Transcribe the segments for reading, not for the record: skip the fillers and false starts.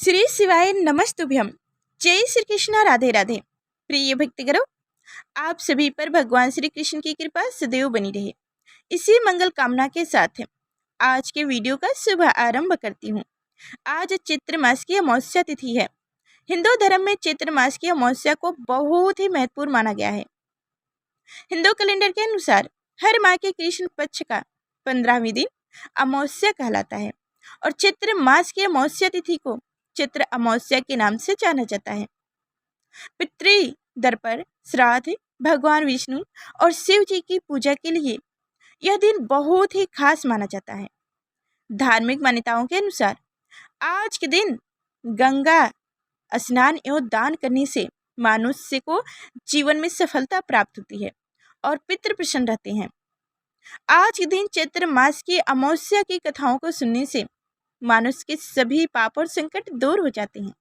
श्री शिवाय नमस्तुभ्यम। जय श्री कृष्ण, राधे राधे। प्रिय भक्तगणों, आप सभी पर भगवान श्री कृष्ण की कृपा सदैव बनी रहे, इसी मंगल कामना के साथ आज के वीडियो का शुभ आरंभ करती हूँ। आज चैत्र मास की अमावस्या तिथि है। हिंदू धर्म में चैत्र मास की अमावस्या को बहुत ही महत्वपूर्ण माना गया है। हिंदू कैलेंडर के अनुसार हर माह के कृष्ण पक्ष का 15वें दिन अमावस्या कहलाता है और चैत्र मास की अमावस्या तिथि को चैत्र अमावस्या के नाम से जाना जाता है। पितृ दर्पण, श्राद्ध, भगवान विष्णु और शिव जी की पूजा के लिए यह दिन बहुत ही खास माना जाता है। धार्मिक मान्यताओं के अनुसार आज के दिन गंगा स्नान एवं दान करने से मनुष्य को जीवन में सफलता प्राप्त होती है और पितृ प्रसन्न रहते हैं। आज के दिन चैत्र मास की अमावस्या की कथाओं को सुनने से मनुष्य के सभी पाप और संकट दूर हो जाते हैं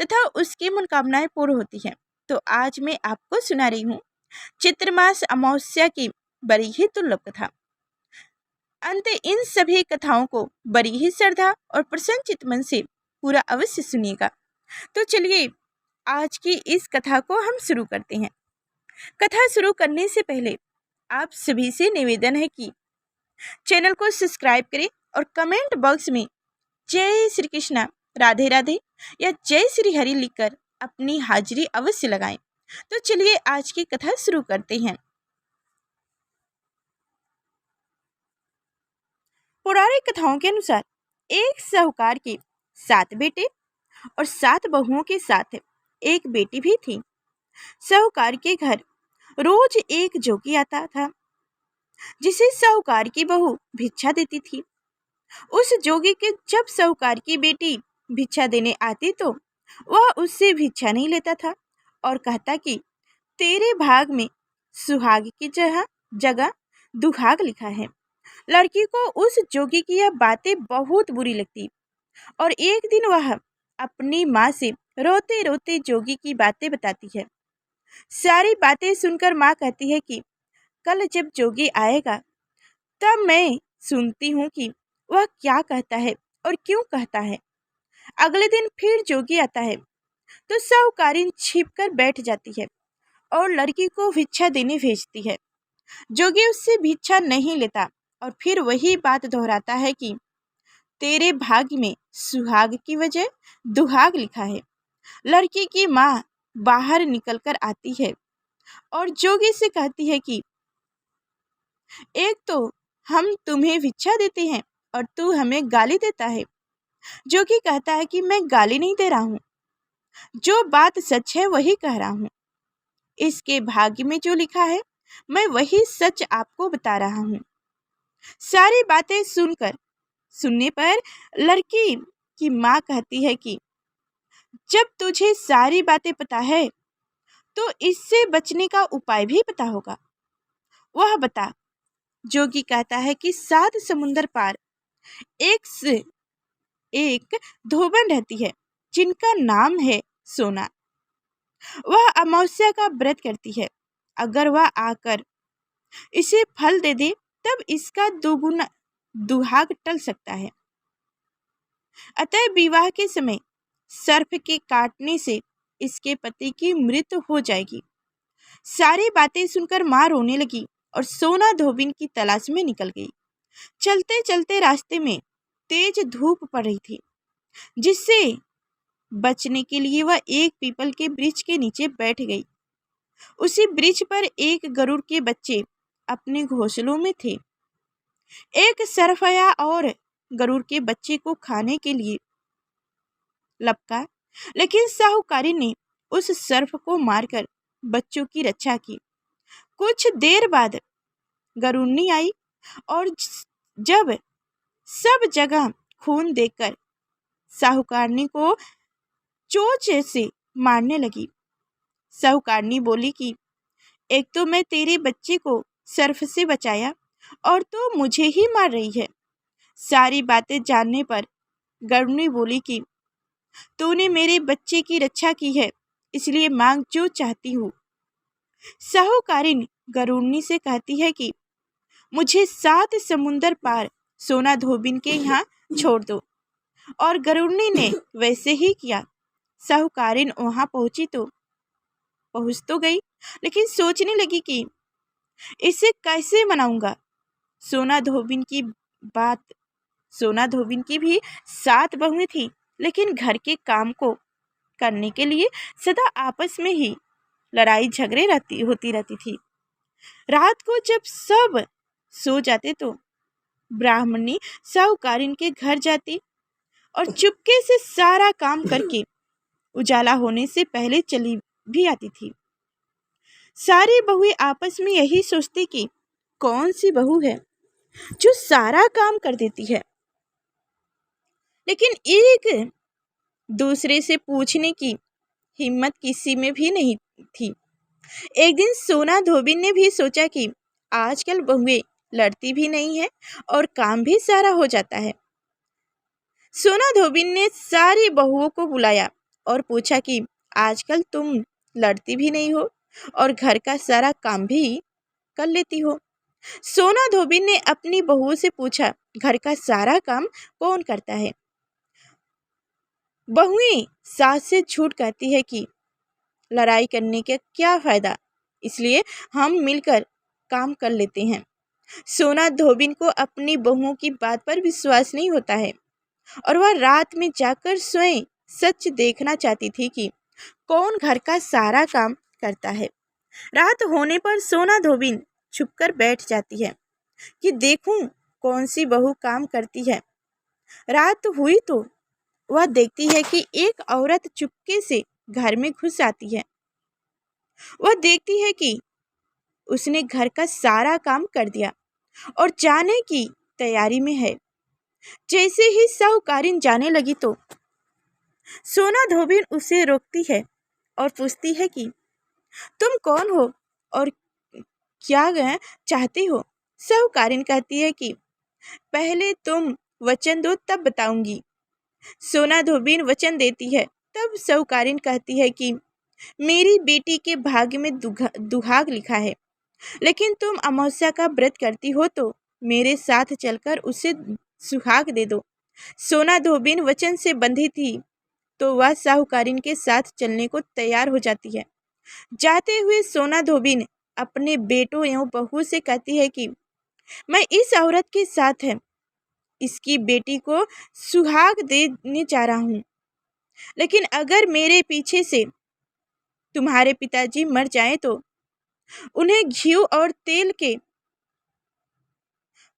तथा उसकी मनोकामनाएं पूर्ण होती हैं। तो आज मैं आपको सुना रही हूँ चैत्र मास अमावस्या की बड़ी ही दुर्लभ कथा। अंत इन सभी कथाओं को बड़ी ही श्रद्धा और प्रसन्नचित मन से पूरा अवश्य सुनिएगा। तो चलिए आज की इस कथा को हम शुरू करते हैं। कथा शुरू करने से पहले आप सभी से निवेदन है कि चैनल को सब्सक्राइब करें और कमेंट बॉक्स में जय श्री कृष्ण, राधे राधे या जय श्री हरि लिखकर अपनी हाजिरी अवश्य लगाएं। तो चलिए आज की कथा शुरू करते हैं। पौराणिक कथाओं के अनुसार एक साहूकार के 7 बेटे और 7 बहुओं के साथ एक बेटी भी थी। साहूकार के घर रोज एक जोगी आता था जिसे साहूकार की बहू भिक्षा देती थी। उस जोगी के जब साहूकार की बेटी भिक्षा देने आती तो वह उससे भिक्षा नहीं लेता था और कहता कि तेरे भाग में सुहाग की जगह दुहाग लिखा है। लड़की को उस जोगी की यह बातें बहुत बुरी लगती और एक दिन वह अपनी माँ से रोते रोते जोगी की बातें बताती है। सारी बातें सुनकर माँ कहती है कि कल जब जोगी आएगा तब मैं सुनती हूँ कि वह क्या कहता है और क्यों कहता है। अगले दिन फिर जोगी आता है तो साहूकारीन छिपकर बैठ जाती है और लड़की को भिक्षा देने भेजती है। जोगी उससे भिक्षा नहीं लेता और फिर वही बात दोहराता है कि तेरे भाग्य में सुहाग की वजह दुहाग लिखा है। लड़की की माँ बाहर निकलकर आती है और जोगी से कहती है कि एक तो हम तुम्हें भिक्षा देते हैं और तू हमें गाली देता है। जोगी कहता है कि मैं गाली नहीं दे रहा हूँ, जो बात सच है वही कह रहा हूँ। इसके भाग्य में जो लिखा है मैं वही सच आपको बता रहा हूँ। सारी बातें सुनने पर लड़की की माँ कहती है कि जब तुझे सारी बातें पता है तो इससे बचने का उपाय भी पता होगा, वह बता। जोगी कहता है कि 7 समुंदर पार एक धोबन रहती है जिनका नाम है सोना। वह अमावस्या का व्रत करती है। अगर वह आकर इसे फल दे दे तब इसका दोगुना दुहाग टल सकता है। अतः विवाह के समय सर्प के काटने से इसके पति की मृत्यु हो जाएगी। सारी बातें सुनकर माँ रोने लगी और सोना धोबिन की तलाश में निकल गई। चलते चलते रास्ते में तेज धूप पड़ रही थी, जिससे बचने के लिए वह एक पीपल के वृक्ष के नीचे बैठ गई। उसी वृक्ष पर एक गरुड़ के बच्चे अपने घोंसलों में थे। एक सर्प आया और गरुड़ के बच्चे को खाने के लिए लपका, लेकिन साहूकारी ने उस सर्प को मारकर बच्चों की रक्षा की। कुछ देर बाद गरुड़नी आई और जब सब जगह खून देखकर साहूकारनी को चोंच से मारने लगी। साहूकारनी बोली कि एक तो मैं तेरे बच्चे को सर्प से बचाया और तो मुझे ही मार रही है। सारी बातें जानने पर गरुड़नी बोली कि तूने मेरे बच्चे की रक्षा की है, इसलिए मांग जो चाहती हूँ। साहूकारिन गरुड़नी से कहती है कि मुझे 7 समुंदर पार सोना धोबिन के यहाँ छोड़ दो और गरुड़नी ने वैसे ही किया। साहूकारिन वहां पहुंच तो गई, लेकिन सोचने लगी कि इसे कैसे मनाऊंगा। सोना धोबिन की बात सोना धोबिन की भी 7 बहुएं थी, लेकिन घर के काम को करने के लिए सदा आपस में ही लड़ाई झगड़े होती रहती थी। रात को जब सब सो जाते तो ब्राह्मणी साहूकारिन के घर जाती और चुपके से सारा काम करके उजाला होने से पहले चली भी आती थी। सारी बहुएं आपस में यही सोचती कि कौन सी बहू है जो सारा काम कर देती है, लेकिन एक दूसरे से पूछने की हिम्मत किसी में भी नहीं थी। एक दिन सोना धोबिन ने भी सोचा कि आजकल बहुएं लड़ती भी नहीं है और काम भी सारा हो जाता है। सोना धोबिन ने सारी बहुओं को बुलाया और पूछा कि आजकल तुम लड़ती भी नहीं हो और घर का सारा काम भी कर लेती हो। सोना धोबिन ने अपनी बहुओं से पूछा, घर का सारा काम कौन करता है? बहुएं सास से झूठ कहती है कि लड़ाई करने का क्या फायदा, इसलिए हम मिलकर काम कर लेते हैं। सोना धोबिन को अपनी बहुओं की बात पर विश्वास नहीं होता है और वह रात में जाकर स्वयं सच देखना चाहती थी कि कौन घर का सारा काम करता है। रात होने पर सोना धोबिन छुपकर बैठ जाती है कि देखूं कौन सी बहू काम करती है। रात हुई तो वह देखती है कि एक औरत चुपके से घर में घुस आती है। वह देखती है कि उसने घर का सारा काम कर दिया और जाने की तैयारी में है। जैसे ही साहूकारिन जाने लगी तो सोना धोबिन उसे रोकती है और पूछती है कि तुम कौन हो और क्या चाहती हो? साहूकारिन कहती है कि पहले तुम वचन दो तब बताऊंगी। सोना धोबिन वचन देती है। तब साहूकारिन कहती है कि मेरी बेटी के भाग्य में दुहाग लिखा है, लेकिन तुम अमावस्या का व्रत करती हो तो मेरे साथ चलकर उसे सुहाग दे दो। सोना धोबिन वचन से बंधी थी तो वह साहूकारिन के साथ चलने को तैयार हो जाती है। जाते हुए सोना धोबिन अपने बेटों एवं बहू से कहती है कि मैं इस औरत के साथ है इसकी बेटी को सुहाग देने जा रहा हूँ, लेकिन अगर मेरे पीछे से तुम्हारे पिताजी मर जाएं तो उन्हें घी और तेल के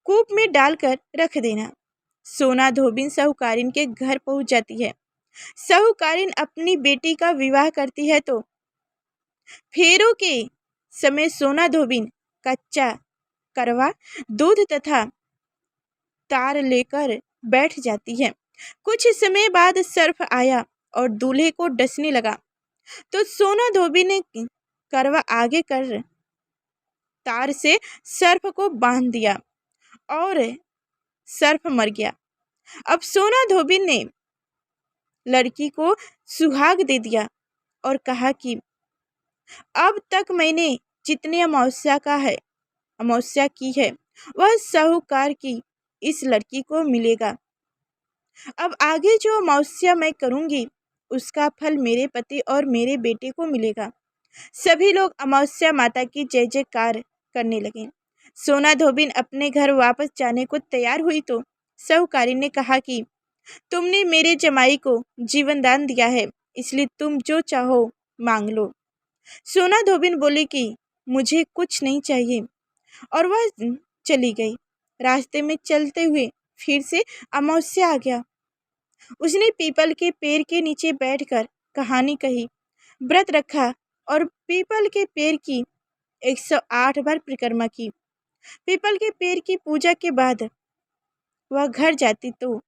कूप में डालकर रख देना। सोना धोबिन साहूकारिन के घर पहुंच जाती है। साहूकारिन अपनी बेटी का विवाह करती है तो फेरों के समय सोना धोबिन कच्चा करवा दूध तथा तार लेकर बैठ जाती है। कुछ समय बाद सर्प आया और दूल्हे को डसने लगा तो सोना धोबी ने करवा आगे कर तार से सर्प को बांध दिया और सर्प मर गया। अब सोना धोबी ने लड़की को सुहाग दे दिया और कहा कि अब तक मैंने जितने अमावस्या की है वह साहूकार की इस लड़की को मिलेगा। अब आगे जो अमावस्या मैं करूंगी उसका फल मेरे पति और मेरे बेटे को मिलेगा। सभी लोग अमावस्या माता की जय जयकार करने लगे। सोना धोबिन अपने घर वापस जाने को तैयार हुई तो साहूकारी ने कहा कि तुमने मेरे जमाई को जीवन दान दिया है, इसलिए तुम जो चाहो मांग लो। सोना धोबिन बोली कि मुझे कुछ नहीं चाहिए और वह चली गई। रास्ते में चलते हुए फिर से अमावस्या आ गया। उसने पीपल के पेड़ के नीचे बैठकर कहानी कही, व्रत रखा और पीपल के पेड़ की 108 बार परिक्रमा की। पीपल के पेड़ की पूजा के बाद वह घर जाती तो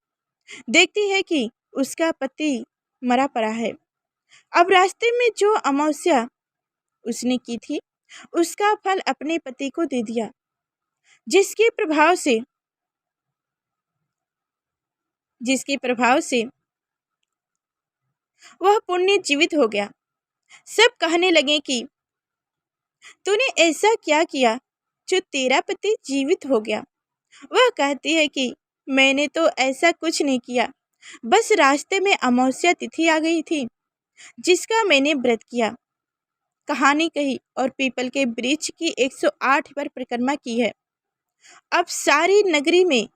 देखती है कि उसका पति मरा पड़ा है। अब रास्ते में जो अमावस्या उसने की थी उसका फल अपने पति को दे दिया, जिसके प्रभाव से वह पुण्य जीवित हो गया। सब कहने लगे कि तूने ऐसा क्या किया जो तेरा पति जीवित हो गया। वह कहती है कि मैंने तो ऐसा कुछ नहीं किया, बस रास्ते में अमावस्या तिथि आ गई थी, जिसका मैंने व्रत किया, कहानी कही और पीपल के वृक्ष की 108 बार परिक्रमा की है। अब सारी नगरी में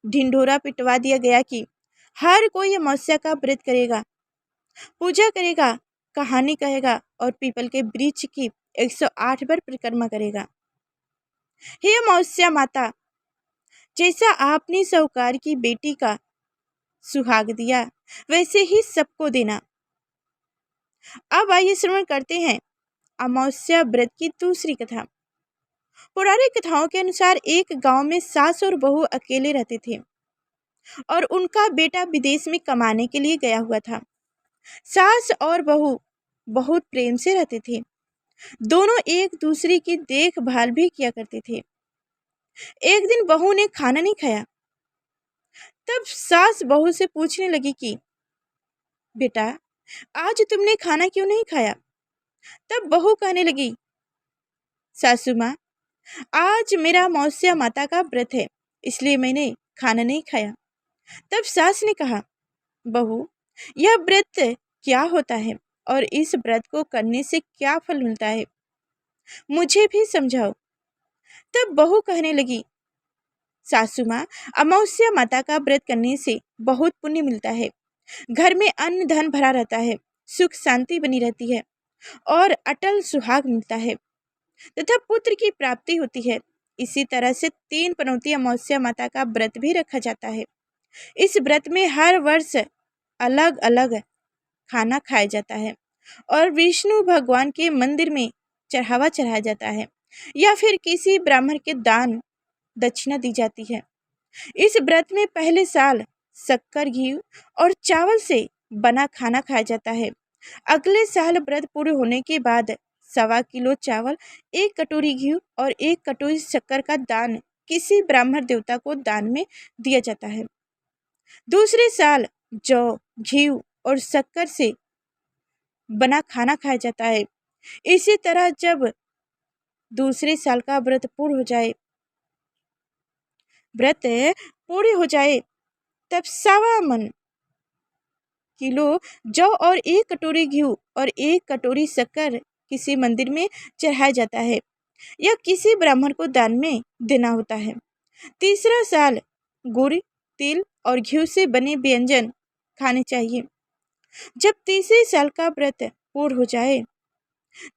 ढिंढोरा पिटवा दिया गया कि हर कोई अमावस्या का व्रत करेगा, पूजा करेगा, कहानी कहेगा और पीपल के वृक्ष की 108 बार परिक्रमा करेगा। हे अमावस्या माता, जैसा आपने साहूकार की बेटी का सुहाग दिया, वैसे ही सबको देना। अब आइए श्रवण करते हैं अमावस्या व्रत की दूसरी कथा। पौराणिक कथाओं के अनुसार एक गांव में सास और बहू अकेले रहते थे और उनका बेटा विदेश में कमाने के लिए गया हुआ था। सास और बहू बहुत प्रेम से रहते थे। दोनों एक दूसरे की देखभाल भी किया करते थे। एक दिन बहू ने खाना नहीं खाया, तब सास बहू से पूछने लगी कि बेटा, आज तुमने खाना क्यों नहीं खाया? तब बहू कहने लगी, सासू माँ, आज मेरा अमावस्या माता का व्रत है, इसलिए मैंने खाना नहीं खाया। तब सास ने कहा, बहू, यह व्रत क्या होता है और इस व्रत को करने से क्या फल मिलता है, मुझे भी समझाओ। तब बहू कहने लगी, सासू माँ, अमावस्या माता का व्रत करने से बहुत पुण्य मिलता है, घर में अन्न धन भरा रहता है, सुख शांति बनी रहती है और अटल सुहाग मिलता है तथा पुत्र की प्राप्ति होती है। इसी तरह से 3 पनौती अमावस्या माता का व्रत भी रखा जाता है। इस व्रत में हर वर्ष अलग अलग खाना खाया जाता है और विष्णु भगवान के मंदिर में चढ़ावा चढ़ाया जाता है या फिर किसी ब्राह्मण के दान दक्षिणा दी जाती है। इस व्रत में पहले साल शक्कर, घी और चावल से बना खाना खाया जाता है। अगले साल व्रत पूरे होने के बाद 1.25 किलो चावल, 1 कटोरी घी और 1 कटोरी शक्कर का दान किसी ब्राह्मण देवता को दान में दिया जाता है। दूसरे साल जौ, घी और शक्कर से बना खाना खाया जाता है। इसी तरह जब दूसरे साल का व्रत पूरी हो जाए तब 1.25 किलो जौ और 1 कटोरी घी और 1 कटोरी शक्कर किसी मंदिर में चढ़ाया जाता है या किसी ब्राह्मण को दान में देना होता है। तीसरा साल गुड़, तिल और घी से बने व्यंजन खाने चाहिए। जब तीसरे साल का व्रत पूर्ण हो जाए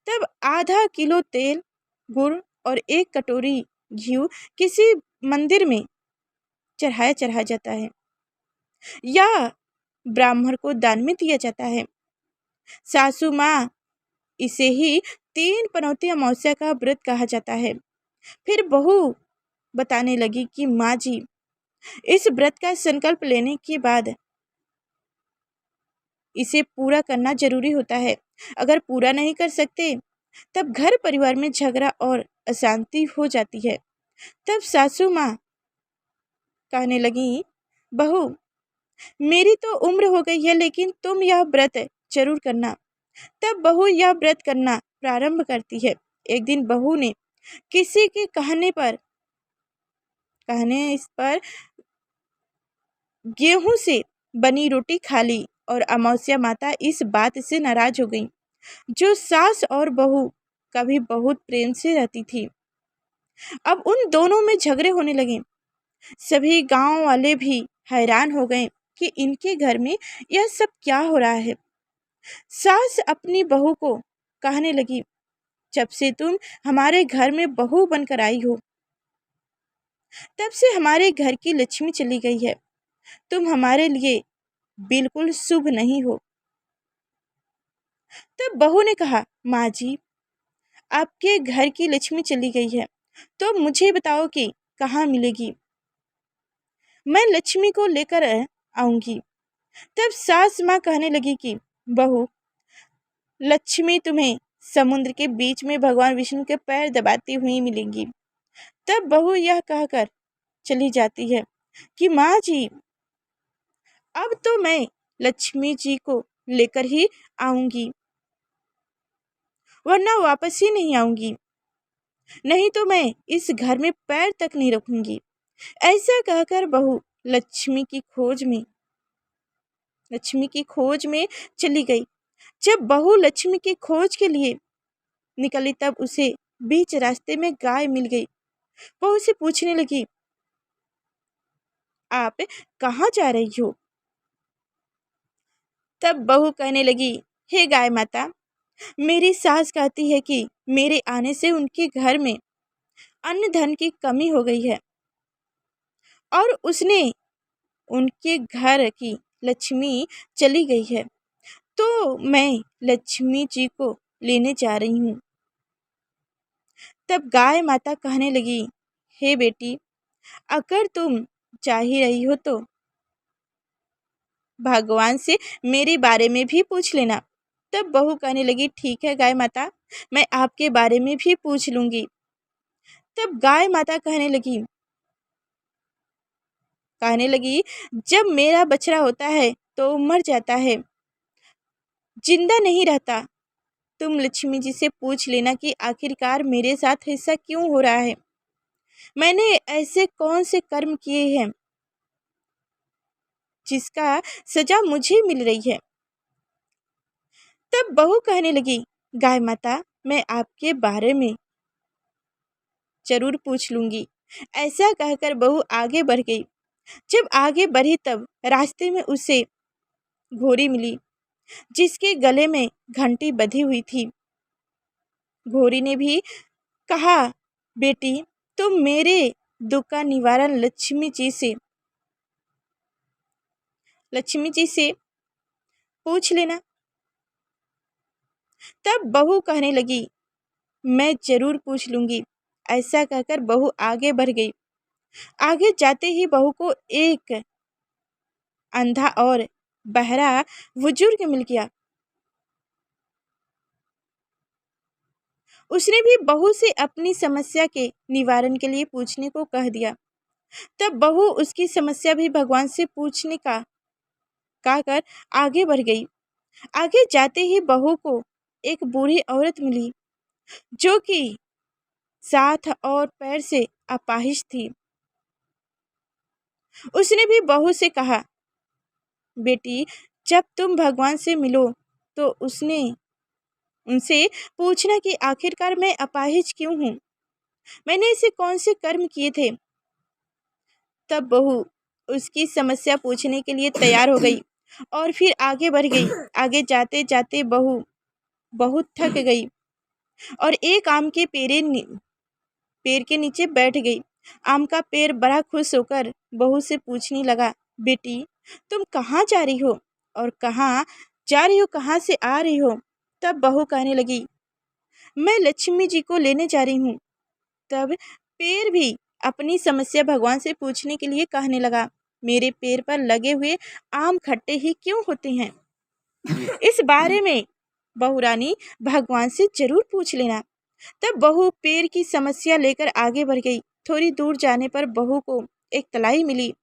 तब आधा किलो तेल, गुड़ और 1 कटोरी घी किसी मंदिर में चढ़ाया जाता है या ब्राह्मण को दान में दिया जाता है। सासू माँ, इसे ही 3 पनौती अमावस्या का व्रत कहा जाता है। फिर बहू बताने लगी कि माँ जी, इस व्रत का संकल्प लेने के बाद इसे पूरा करना जरूरी होता है। अगर पूरा नहीं कर सकते तब घर परिवार में झगड़ा और अशांति हो जाती है। तब सासू माँ कहने लगी, बहू, मेरी तो उम्र हो गई है, लेकिन तुम यह व्रत जरूर करना। तब बहू यह व्रत करना प्रारंभ करती है। एक दिन बहू ने किसी के कहने इस पर गेहूं से बनी रोटी खा ली और अमावस्या माता इस बात से नाराज हो गई। जो सास और बहू कभी बहुत प्रेम से रहती थी, अब उन दोनों में झगड़े होने लगे। सभी गांव वाले भी हैरान हो गए कि इनके घर में यह सब क्या हो रहा है। सास अपनी बहू को कहने लगी, जब से तुम हमारे घर में बहू बनकर आई हो, तब से हमारे घर की लक्ष्मी चली गई है। तुम हमारे लिए बिल्कुल शुभ नहीं हो। तब बहू ने कहा, माँ जी, आपके घर की लक्ष्मी चली गई है तो मुझे बताओ कि कहाँ मिलेगी, मैं लक्ष्मी को लेकर आऊंगी। तब सास माँ कहने लगी कि बहू, लक्ष्मी तुम्हें समुद्र के बीच में भगवान विष्णु के पैर दबाती हुई मिलेंगी। तब बहू यह कहकर चली जाती है कि माँ जी, अब तो मैं लक्ष्मी जी को लेकर ही आऊंगी, वरना वापस ही नहीं आऊंगी, नहीं तो मैं इस घर में पैर तक नहीं रखूंगी। ऐसा कहकर बहू लक्ष्मी की खोज में लक्ष्मी की खोज में चली गई। जब बहू लक्ष्मी की खोज के लिए निकली तब उसे बीच रास्ते में गाय मिल गई। वह उसे पूछने लगी, आप कहाँ जा रही हो? तब बहू कहने लगी, हे गाय माता, मेरी सास कहती है कि मेरे आने से उनके घर में अन्न धन की कमी हो गई है और उसने उनके घर की लक्ष्मी चली गई है, तो मैं लक्ष्मी जी को लेने जा रही हूँ। तब गाय माता कहने लगी, हे बेटी, अगर तुम चाह ही रही हो तो भगवान से मेरे बारे में भी पूछ लेना। तब बहू कहने लगी, ठीक है गाय माता, मैं आपके बारे में भी पूछ लूंगी। तब गाय माता कहने लगी, जब मेरा बछड़ा होता है तो मर जाता है, जिंदा नहीं रहता। तुम लक्ष्मी जी से पूछ लेना कि आखिरकार मेरे साथ ऐसा क्यों हो रहा है। मैंने ऐसे कौन से कर्म किए हैं जिसका सजा मुझे मिल रही है। तब बहू कहने लगी, गाय माता, मैं आपके बारे में जरूर पूछ लूंगी। ऐसा कहकर बहू आगे बढ़ गई। जब आगे बढ़ी तब रास्ते में उसे घोड़ी मिली जिसके गले में घंटी बंधी हुई थी। घोड़ी ने भी कहा, बेटी, तुम मेरे दुख का निवारण लक्ष्मी जी से पूछ लेना। तब बहू कहने लगी, मैं जरूर पूछ लूंगी। ऐसा कहकर बहू आगे बढ़ गई। आगे जाते ही बहू को एक अंधा और बहरा बुजुर्ग मिल गया। उसने भी बहू से अपनी समस्या के निवारण के लिए पूछने को कह दिया। तब बहू उसकी समस्या भी भगवान से पूछने का कहकर आगे बढ़ गई। आगे जाते ही बहू को एक बूढ़ी औरत मिली जो कि हाथ और पैर से अपाहिज थी। उसने भी बहू से कहा, बेटी, जब तुम भगवान से मिलो तो उनसे पूछना कि आखिरकार मैं अपाहिज क्यों हूँ, मैंने ऐसे कौन से कर्म किए थे। तब बहू उसकी समस्या पूछने के लिए तैयार हो गई और फिर आगे बढ़ गई। आगे जाते जाते बहू बहुत थक गई और एक आम के पेड़ के नीचे बैठ गई। आम का पेड़ बड़ा खुश होकर बहू से पूछने लगा, बेटी, तुम कहाँ जा रही हो और कहाँ जा रही हो, कहाँ से आ रही हो। तब बहू कहने लगी, मैं लक्ष्मी जी को लेने जा रही हूँ। तब पेड़ भी अपनी समस्या भगवान से पूछने के लिए कहने लगा, मेरे पेड़ पर लगे हुए आम खट्टे ही क्यों होते हैं, इस बारे में बहू रानी भगवान से जरूर पूछ लेना। तब बहू पेड़ की समस्या लेकर आगे बढ़ गई। थोड़ी दूर जाने पर बहू को एक तलाई मिली।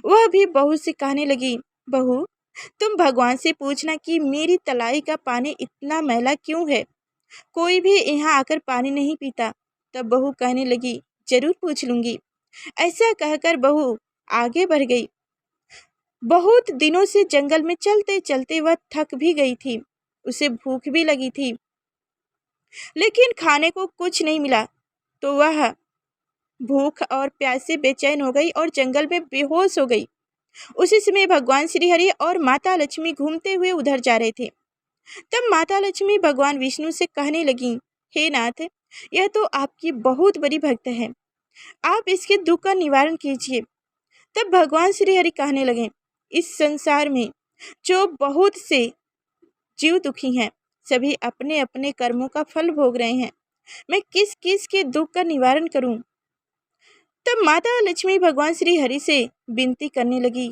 वह भी बहू से कहने लगी, बहू, तुम भगवान से पूछना कि मेरी तलाई का पानी इतना मैला क्यों है, कोई भी यहाँ आकर पानी नहीं पीता। तब बहू कहने लगी, जरूर पूछ लूंगी। ऐसा कहकर बहू आगे बढ़ गई। बहुत दिनों से जंगल में चलते चलते वह थक भी गई थी। उसे भूख भी लगी थी, लेकिन खाने को कुछ नहीं मिला, तो वह भूख और प्यास से बेचैन हो गई और जंगल में बेहोश हो गई। उसी समय भगवान श्री हरि और माता लक्ष्मी घूमते हुए उधर जा रहे थे। तब माता लक्ष्मी भगवान विष्णु से कहने लगी, हे नाथ, यह तो आपकी बहुत बड़ी भक्त है, आप इसके दुख का निवारण कीजिए। तब भगवान श्री हरि कहने लगे, इस संसार में जो बहुत से जीव दुखी हैं, सभी अपने अपने कर्मों का फल भोग रहे हैं, मैं किस किस के दुख का निवारण करूं। तब माता लक्ष्मी भगवान श्री हरि से विनती करने लगी,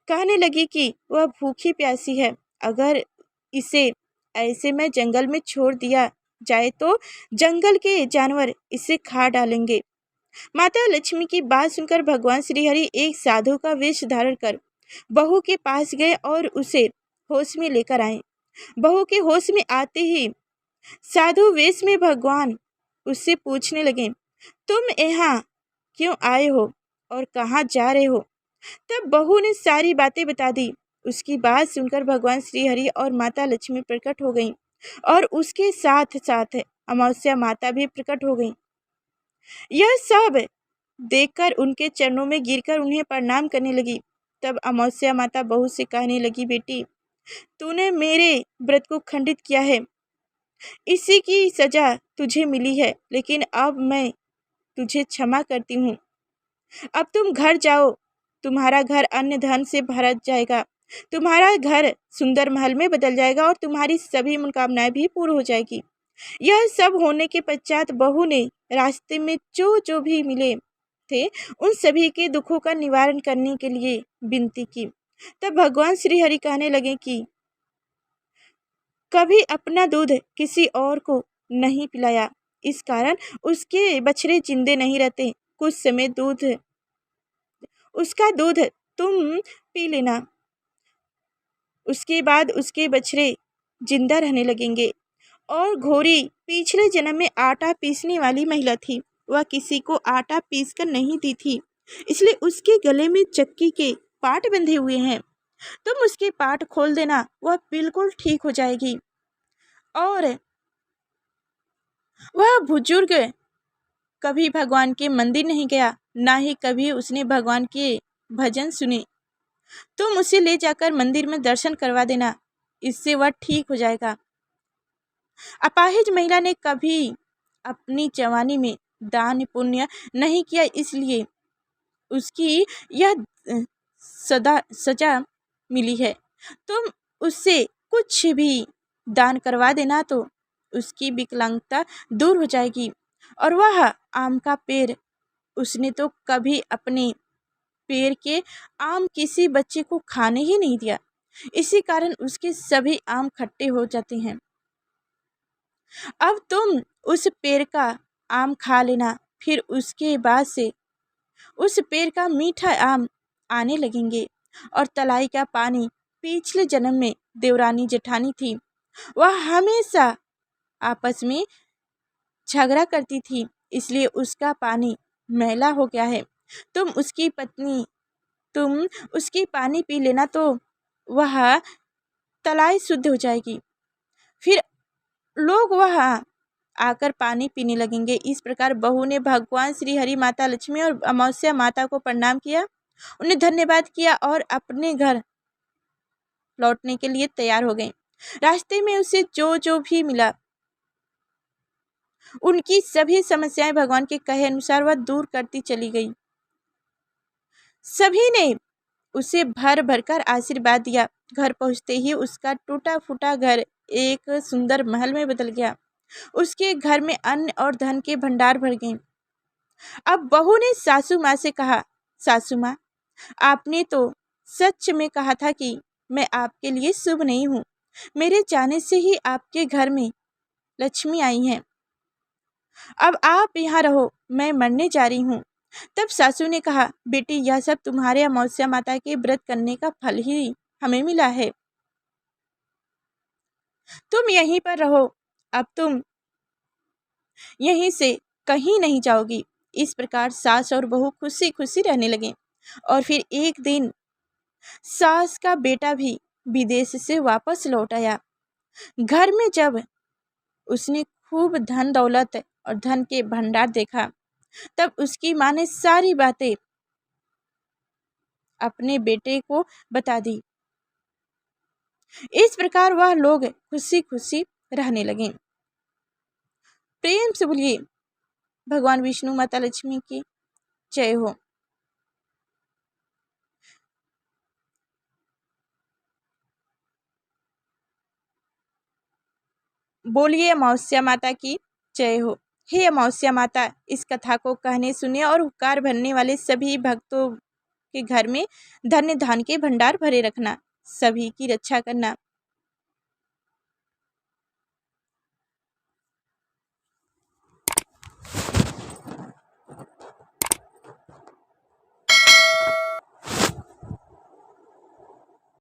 कहने लगी कि वह भूखी प्यासी है, अगर इसे ऐसे में जंगल में छोड़ दिया जाए तो जंगल के जानवर इसे खा डालेंगे। माता लक्ष्मी की बात सुनकर भगवान श्री हरि एक साधु का वेश धारण कर बहू के पास गए और उसे होश में लेकर आए। बहू के होश में आते ही साधु वेश में भगवान उससे पूछने लगे, तुम यहाँ क्यों आए हो और कहाँ जा रहे हो। तब बहू ने सारी बातें बता दी। उसकी बात सुनकर भगवान श्री हरि और माता लक्ष्मी प्रकट हो गईं और उसके साथ साथ अमावस्या माता भी प्रकट हो गईं। यह सब देखकर उनके चरणों में गिरकर उन्हें प्रणाम करने लगी। तब अमावस्या माता बहू से कहने लगी, बेटी, तूने मेरे व्रत को खंडित किया है, इसी की सजा तुझे मिली है, लेकिन अब मैं तुझे क्षमा करती हूँ। अब तुम घर जाओ, तुम्हारा घर अन्य धन से भर जाएगा, तुम्हारा घर सुंदर महल में बदल जाएगा और तुम्हारी सभी मनोकामनाएं भी पूर्ण हो जाएगी। यह सब होने के पश्चात बहू ने रास्ते में जो जो भी मिले थे उन सभी के दुखों का निवारण करने के लिए विनती की। तब भगवान श्री हरि कहने लगे कि कभी अपना दूध किसी और को नहीं पिलाया, इस कारण उसके बछड़े जिंदे नहीं रहते। कुछ समय उसका दूध तुम पी लेना, उसके बाद उसके बछड़े जिंदा रहने लगेंगे। और घोड़ी पिछले जन्म में आटा पीसने वाली महिला थी, वह किसी को आटा पीस कर नहीं दी थी, इसलिए उसके गले में चक्की के पाट बंधे हुए हैं। तुम उसके पाट खोल देना, वह बिल्कुल ठीक हो जाएगी। और वह बुजुर्ग कभी भगवान के मंदिर नहीं गया, ना ही कभी उसने भगवान के भजन सुने। तुम उसे ले जाकर मंदिर में दर्शन करवा देना, इससे वह ठीक हो जाएगा। अपाहिज महिला ने कभी अपनी जवानी में दान पुण्य नहीं किया, इसलिए उसकी यह सजा मिली है। तुम उससे कुछ भी दान करवा देना तो उसकी विकलांगता दूर हो जाएगी। और वह आम का पेड़, उसने तो कभी अपने पेड़ के आम किसी बच्चे को खाने ही नहीं दिया, इसी कारण उसके सभी आम खट्टे हो जाते हैं। अब तुम उस पेड़ का आम खा लेना, फिर उसके बाद से उस पेड़ का मीठा आम आने लगेंगे। और तलाई का पानी पिछले जन्म में देवरानी जेठानी थी, वह हमेशा आपस में झगड़ा करती थी, इसलिए उसका पानी मैला हो गया है। तुम उसकी पत्नी, तुम उसकी पानी पी लेना तो वह तलाई शुद्ध हो जाएगी, फिर लोग वहाँ आकर पानी पीने लगेंगे। इस प्रकार बहू ने भगवान श्री हरि, माता लक्ष्मी और अमावस्या माता को प्रणाम किया, उन्हें धन्यवाद किया और अपने घर लौटने के लिए तैयार हो गई। रास्ते में उसे जो जो भी मिला उनकी सभी समस्याएं भगवान के कहे अनुसार वह दूर करती चली गई। सभी ने उसे भर भर कर आशीर्वाद दिया। घर पहुंचते ही उसका टूटा फूटा घर एक सुंदर महल में बदल गया। उसके घर में अन्न और धन के भंडार भर गए। अब बहू ने सासू माँ से कहा, सासू माँ, आपने तो सच में कहा था कि मैं आपके लिए शुभ नहीं हूँ। मेरे जाने से ही आपके घर में लक्ष्मी आई हैं। अब आप यहाँ रहो, मैं मरने जा रही हूँ। तब सासू ने कहा, बेटी, यह सब तुम्हारे अमावस्या माता के व्रत करने का फल ही हमें मिला है, तुम यहीं पर रहो, अब तुम यहीं से कहीं नहीं जाओगी। इस प्रकार सास और बहू खुशी खुशी रहने लगे। और फिर एक दिन सास का बेटा भी विदेश से वापस लौट आया। घर में जब उसने खूब धन दौलत और धन के भंडार देखा, तब उसकी माँ ने सारी बातें अपने बेटे को बता दी। इस प्रकार वह लोग खुशी खुशी रहने लगे। प्रेम से बोलिए भगवान विष्णु माता लक्ष्मी की जय हो। बोलिए अमावस्या माता की जय हो। हे अमावस्या माता, इस कथा को कहने, सुने और उपकार भरने वाले सभी भक्तों के घर में धन्य धान के भंडार भरे रखना, सभी की रक्षा करना।